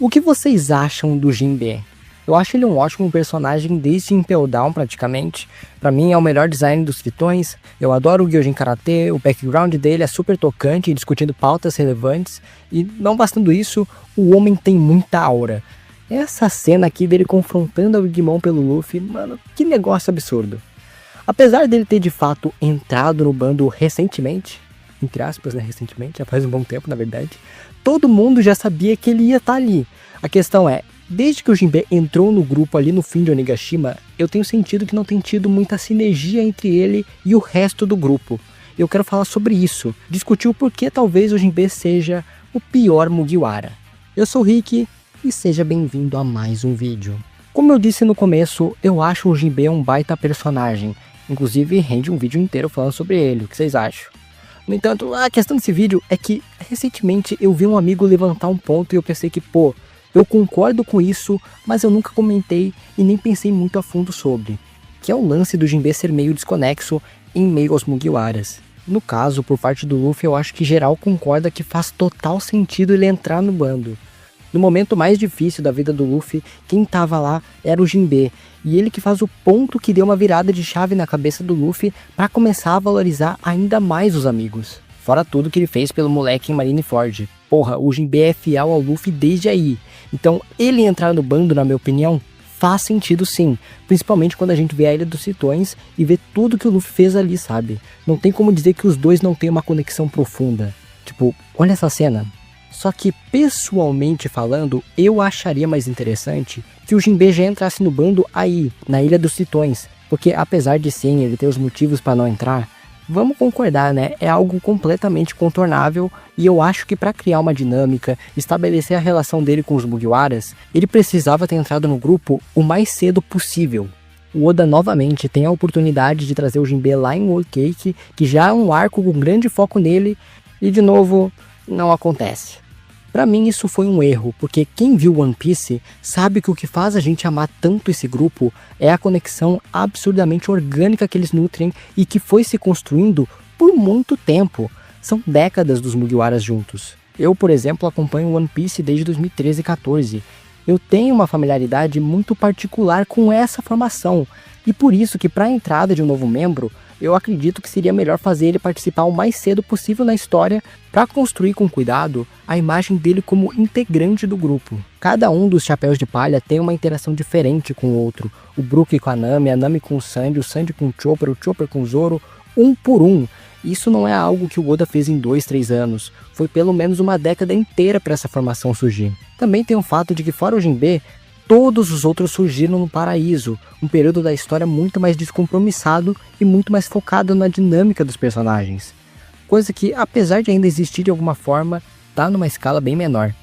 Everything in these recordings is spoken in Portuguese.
O que vocês acham do Jinbe? Eu acho ele um ótimo personagem desde Impel Down praticamente. Pra mim é o melhor design dos tritões. Eu adoro o Gyojin Karate, o background dele é super tocante, discutindo pautas relevantes. E não bastando isso, o homem tem muita aura. Essa cena aqui dele confrontando a Big Mom pelo Luffy, mano, que negócio absurdo. Apesar dele ter de fato entrado no bando recentemente, entre aspas, né, recentemente, já faz um bom tempo na verdade, todo mundo já sabia que ele ia estar ali. A questão é, desde que o Jinbe entrou no grupo ali no fim de Onigashima, eu tenho sentido que não tem tido muita sinergia entre ele e o resto do grupo. Eu quero falar sobre isso, discutir o porquê talvez o Jinbe seja o pior Mugiwara. Eu sou o Rick e seja bem-vindo a mais um vídeo. Como eu disse no começo, eu acho o Jinbe um baita personagem, inclusive rende um vídeo inteiro falando sobre ele, o que vocês acham? No entanto, a questão desse vídeo é que recentemente eu vi um amigo levantar um ponto e eu pensei que, pô, eu concordo com isso, mas eu nunca comentei e nem pensei muito a fundo sobre, que é o lance do Jinbe ser meio desconexo em meio aos Mugiwaras. No caso, por parte do Luffy, eu acho que geral concorda que faz total sentido ele entrar no bando. No momento mais difícil da vida do Luffy, quem tava lá era o Jinbe, e ele que faz o ponto que deu uma virada de chave na cabeça do Luffy para começar a valorizar ainda mais os amigos. Fora tudo que ele fez pelo moleque em Marineford. Porra, o Jinbe é fiel ao Luffy desde aí. Então, ele entrar no bando, na minha opinião, faz sentido sim. Principalmente quando a gente vê a Ilha dos Tritões e vê tudo que o Luffy fez ali, sabe? Não tem como dizer que os dois não têm uma conexão profunda. Tipo, olha essa cena. Só que, pessoalmente falando, eu acharia mais interessante que o Jinbe já entrasse no bando aí, na Ilha dos Tritões. Porque apesar de sim, ele ter os motivos para não entrar, vamos concordar, né? É algo completamente contornável e eu acho que para criar uma dinâmica, estabelecer a relação dele com os Mugiwaras, ele precisava ter entrado no grupo o mais cedo possível. O Oda novamente tem a oportunidade de trazer o Jinbe lá em Whole Cake, que já é um arco com grande foco nele, e de novo, não acontece. Pra mim isso foi um erro, porque quem viu One Piece sabe que o que faz a gente amar tanto esse grupo é a conexão absurdamente orgânica que eles nutrem e que foi se construindo por muito tempo. São décadas dos Mugiwaras juntos. Eu, por exemplo, acompanho One Piece desde 2013 e 2014. Eu tenho uma familiaridade muito particular com essa formação, e por isso que para a entrada de um novo membro, eu acredito que seria melhor fazer ele participar o mais cedo possível na história para construir com cuidado a imagem dele como integrante do grupo. Cada um dos Chapéus de Palha tem uma interação diferente com o outro. O Brook com a Nami com o Sandy com o Chopper com o Zoro, um por um. Isso não é algo que o Oda fez em 2, 3 anos. Foi pelo menos uma década inteira para essa formação surgir. Também tem o fato de que fora o Jinbe, todos os outros surgiram no Paraíso, um período da história muito mais descompromissado e muito mais focado na dinâmica dos personagens. Coisa que, apesar de ainda existir de alguma forma, tá numa escala bem menor.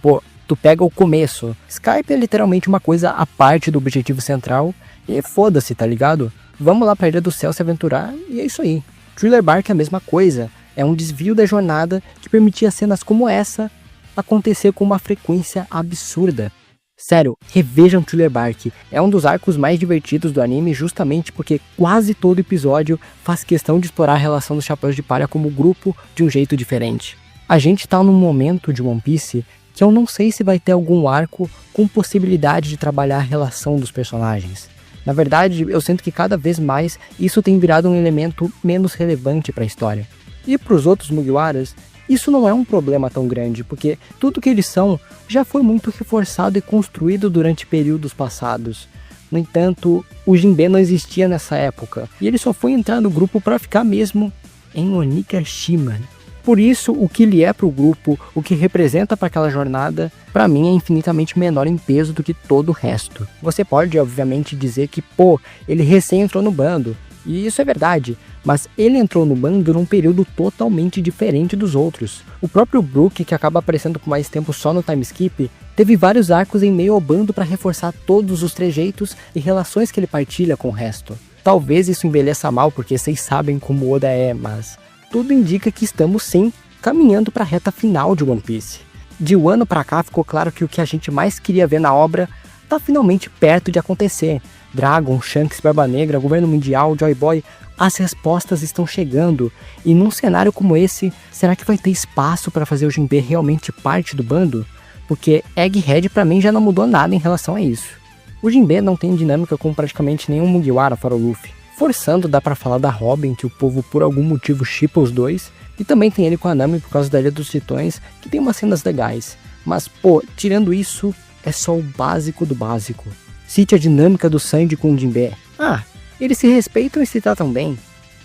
Pô, tu pega o começo, Skype é literalmente uma coisa à parte do objetivo central, e foda-se, tá ligado? Vamos lá pra Ilha do Céu se aventurar, e é isso aí. Thriller Bark é a mesma coisa, é um desvio da jornada que permitia cenas como essa acontecer com uma frequência absurda. Sério, revejam Thriller Bark, é um dos arcos mais divertidos do anime justamente porque quase todo episódio faz questão de explorar a relação dos Chapéus de Palha como grupo de um jeito diferente. A gente tá num momento de One Piece que eu não sei se vai ter algum arco com possibilidade de trabalhar a relação dos personagens. Na verdade, eu sinto que cada vez mais isso tem virado um elemento menos relevante para a história. E para os outros Mugiwaras, isso não é um problema tão grande, porque tudo que eles são já foi muito reforçado e construído durante períodos passados. No entanto, o Jinbe não existia nessa época, e ele só foi entrar no grupo para ficar mesmo em Onigashima. Por isso, o que ele é para o grupo, o que representa para aquela jornada, para mim é infinitamente menor em peso do que todo o resto. Você pode, obviamente, dizer que, pô, ele recém entrou no bando, e isso é verdade, mas ele entrou no bando num período totalmente diferente dos outros. O próprio Brook, que acaba aparecendo por mais tempo só no time skip, teve vários arcos em meio ao bando para reforçar todos os trejeitos e relações que ele partilha com o resto. Talvez isso envelheça mal, porque vocês sabem como Oda é, mas tudo indica que estamos sim caminhando para a reta final de One Piece. De um ano para cá ficou claro que o que a gente mais queria ver na obra tá finalmente perto de acontecer. Dragon, Shanks, Barba Negra, Governo Mundial, Joy Boy, as respostas estão chegando. E num cenário como esse, será que vai ter espaço para fazer o Jinbe realmente parte do bando? porque Egghead pra mim já não mudou nada em relação a isso. O Jinbe não tem dinâmica com praticamente nenhum Mugiwara fora o Luffy. Forçando, dá pra falar da Robin, que o povo por algum motivo shippa os dois, e também tem ele com a Nami por causa da Ilha dos Tritões, que tem umas cenas legais. Mas, pô, tirando isso, é só o básico do básico. Cite a dinâmica do Sanji com o Jinbe. Ah, eles se respeitam e se tratam bem.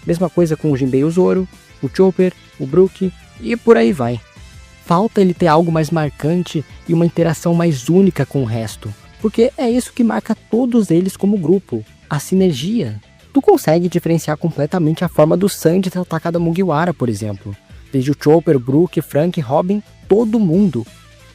Mesma coisa com o Jinbe e o Zoro, o Chopper, o Brook, e por aí vai. Falta ele ter algo mais marcante e uma interação mais única com o resto, porque é isso que marca todos eles como grupo, a sinergia. Tu consegue diferenciar completamente a forma do Sanji tratar cada Mugiwara, por exemplo. Desde o Chopper, o Brook, Frank, Robin, todo mundo.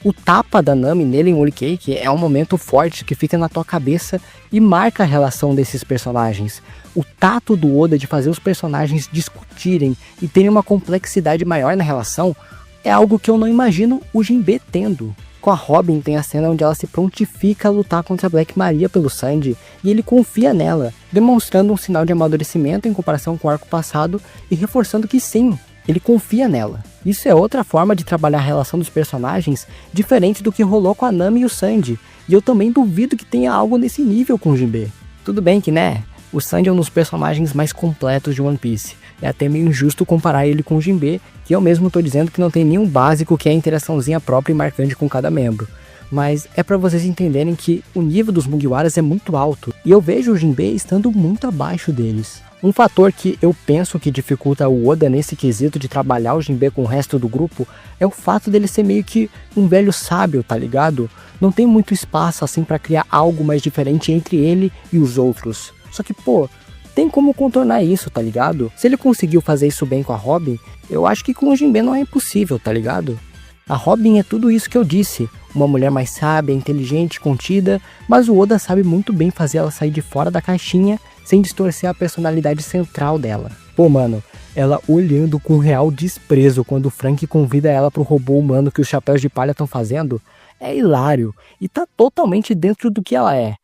O tapa da Nami nele em Whole Cake é um momento forte que fica na tua cabeça e marca a relação desses personagens. O tato do Oda de fazer os personagens discutirem e terem uma complexidade maior na relação é algo que eu não imagino o Jinbe tendo. Com a Robin tem a cena onde ela se prontifica a lutar contra a Black Maria pelo Sanji e ele confia nela, demonstrando um sinal de amadurecimento em comparação com o arco passado e reforçando que sim, ele confia nela. Isso é outra forma de trabalhar a relação dos personagens diferente do que rolou com a Nami e o Sanji, e eu também duvido que tenha algo nesse nível com o Jinbe. Tudo bem que, né, o Sanji é um dos personagens mais completos de One Piece. É até meio injusto comparar ele com o Jinbe, que eu mesmo tô dizendo que não tem nenhum básico que é a interaçãozinha própria e marcante com cada membro. Mas é pra vocês entenderem que o nível dos Mugiwaras é muito alto, e eu vejo o Jinbe estando muito abaixo deles. Um fator que eu penso que dificulta o Oda nesse quesito de trabalhar o Jinbe com o resto do grupo é o fato dele ser meio que um velho sábio, tá ligado? Não tem muito espaço assim pra criar algo mais diferente entre ele e os outros. Só que, pô, tem como contornar isso, tá ligado? Se ele conseguiu fazer isso bem com a Robin, eu acho que com o Jinbe não é impossível, tá ligado? A Robin é tudo isso que eu disse, uma mulher mais sábia, inteligente, contida, mas o Oda sabe muito bem fazer ela sair de fora da caixinha sem distorcer a personalidade central dela. Pô, mano, ela olhando com real desprezo quando o Frank convida ela pro robô humano que os chapéus de palha estão fazendo, é hilário e tá totalmente dentro do que ela é.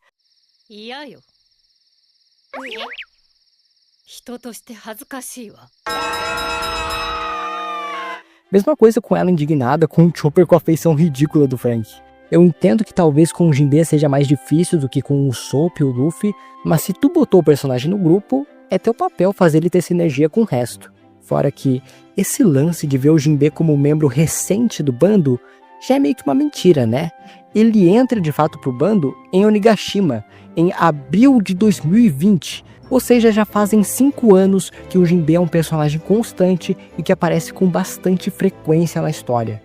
Mesma coisa com ela indignada com o Chopper com a feição ridícula do Frank. Eu entendo que talvez com o Jinbe seja mais difícil do que com o Usopp e o Luffy, mas se tu botou o personagem no grupo, é teu papel fazer ele ter sinergia com o resto. Fora que esse lance de ver o Jinbe como membro recente do bando já é meio que uma mentira, né? Ele entra de fato pro bando em Onigashima, em abril de 2020, ou seja, já fazem 5 anos que o Jinbe é um personagem constante e que aparece com bastante frequência na história.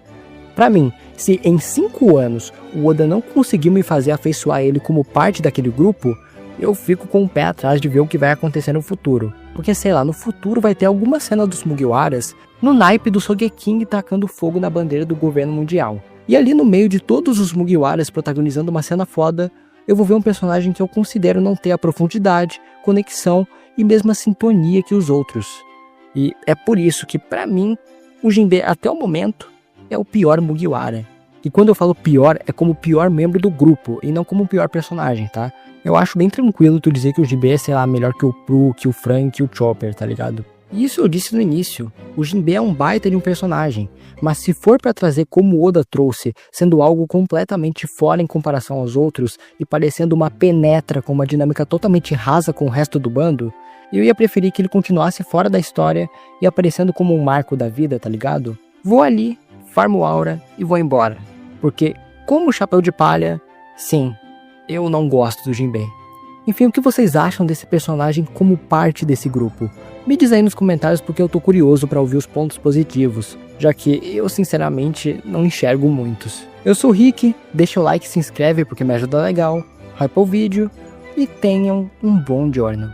Pra mim, se em 5 anos o Oda não conseguiu me fazer afeiçoar ele como parte daquele grupo, eu fico com o pé atrás de ver o que vai acontecer no futuro. Porque, sei lá, no futuro vai ter alguma cena dos Mugiwaras no naipe do Sogeking tacando fogo na bandeira do governo mundial. E ali no meio de todos os Mugiwaras protagonizando uma cena foda, eu vou ver um personagem que eu considero não ter a profundidade, conexão e mesma sintonia que os outros. E é por isso que, pra mim, o Jinbe, até o momento, é o pior Mugiwara. E quando eu falo pior, é como o pior membro do grupo, e não como o pior personagem, tá? Eu acho bem tranquilo tu dizer que o Jinbe é, sei lá, melhor que o Pru, que o Frank, que o Chopper, tá ligado? E isso eu disse no início, o Jinbe é um baita de um personagem, mas se for pra trazer como o Oda trouxe, sendo algo completamente fora em comparação aos outros, e parecendo uma penetra com uma dinâmica totalmente rasa com o resto do bando, eu ia preferir que ele continuasse fora da história e aparecendo como um marco da vida, tá ligado? Vou ali, farmo aura e vou embora. Porque, como chapéu de palha, sim, eu não gosto do Jinbe. Enfim, o que vocês acham desse personagem como parte desse grupo? Me diz aí nos comentários porque eu tô curioso pra ouvir os pontos positivos, já que eu sinceramente não enxergo muitos. Eu sou o Rick, deixa o like e se inscreve porque me ajuda legal, hypa o vídeo e tenham um bom giorno.